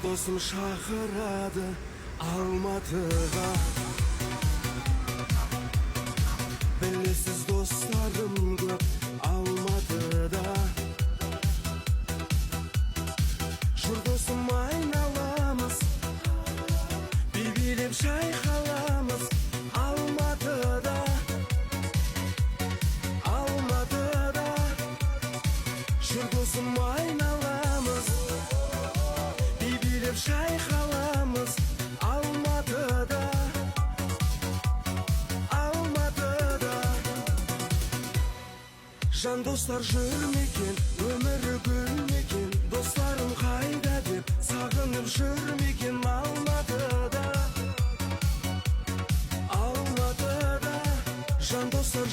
досым шақырады Алматыға. Білесіз достарым көп Алматыда. Жүр досым айналамыз, би-билеп шайқаламыз Алматыда. Алматыда. Жүр досым айналамыз, би-билеп шайқаламыз Алматыда. Алматыда. Жан достар жүрмекен, өмірі гүлмекен, достарым қайда деп сағынып жүрмекен Алматыда. Алматыда. Жан достар